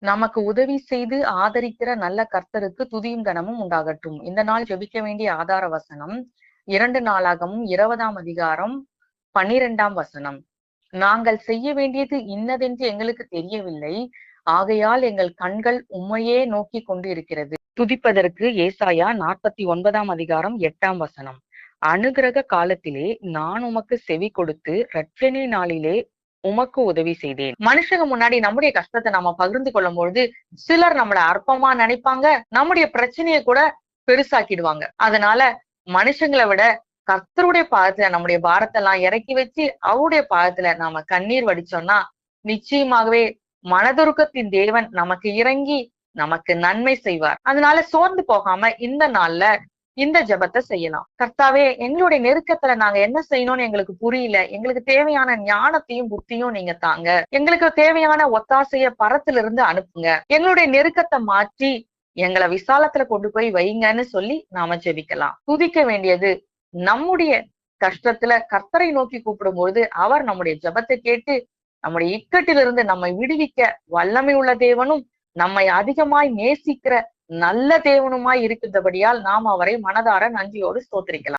நமக்கு உதவி செய்து ஆதரிக்கிற நல்ல கர்த்தருக்கு துதியும் கனமும் உண்டாகட்டும். இந்த நாள் ஜெபிக்க வேண்டிய ஆதார வசனம் 2 நாளாகமம் 20ஆம் அதிகாரம் 12ஆம் வசனம். நாங்கள் செய்ய வேண்டியது இன்னதென்று எங்களுக்கு தெரியவில்லை. ஆகையால் எங்கள் கண்கள் உம்மையே நோக்கிக் கொண்டு இருக்கிறது. துதிப்பதற்கு ஏசாயா 49ஆம் அதிகாரம் 8ஆம் வசனம். அனுக்கிரக காலத்திலே நான் உமக்கு செவி கொடுத்து இரட்சணை நாளிலே உமக்கு உதவி செய்தேன். மனுஷங்க முன்னாடி நம்முடைய கஷ்டத்தை நம்ம பகிர்ந்து கொள்ளும் பொழுது சிலர் நம்மள அற்பமா நினைப்பாங்க, நம்முடைய பிரச்சனையை கூட பெருசாக்கிடுவாங்க. அதனால மனுஷங்களை விட கர்த்தருடைய பாதத்துல நம்முடைய பாரத்தெல்லாம் இறக்கி வச்சு அவருடைய பாதத்துல நாம கண்ணீர் வடிச்சோம்னா நிச்சயமாகவே மனதுருக்கத்தின் தேவன் நமக்கு இறங்கி நமக்கு நன்மை செய்வார். அதனால சோர்ந்து போகாம இந்த நாள்ல இந்த ஜெபத்தை செய்யலாம். கர்த்தாவே, எங்களுடைய நெருக்கத்துல நாங்க என்ன செய்யணும்னு எங்களுக்கு புரியல. எங்களுக்கு தேவையான ஞானத்தையும் புத்தியும் நீங்க தாங்க. எங்களுக்கு தேவையான ஒத்தாசைய பரத்திலிருந்து அனுப்புங்க. எங்களுடைய நெருக்கத்தை மாற்றி எங்களை விசாலத்துல கொண்டு போய் வைங்கன்னு சொல்லி நாம ஜெபிக்கலாம். துதிக்க வேண்டியது நம்முடைய கஷ்டத்துல கர்த்தரை நோக்கி கூப்பிடும்போது அவர் நம்முடைய ஜெபத்தை கேட்டு நம்முடைய இக்கட்டிலிருந்து நம்மை விடுவிக்க வல்லமை உள்ள தேவனும் நம்மை அதிகமாய் நேசிக்கிற நல்ல தேவனுமாய் இருக்கிறபடியால் நாம் அவரை மனதார நன்றியோடு ஸ்தோத்திரிக்கலாம்.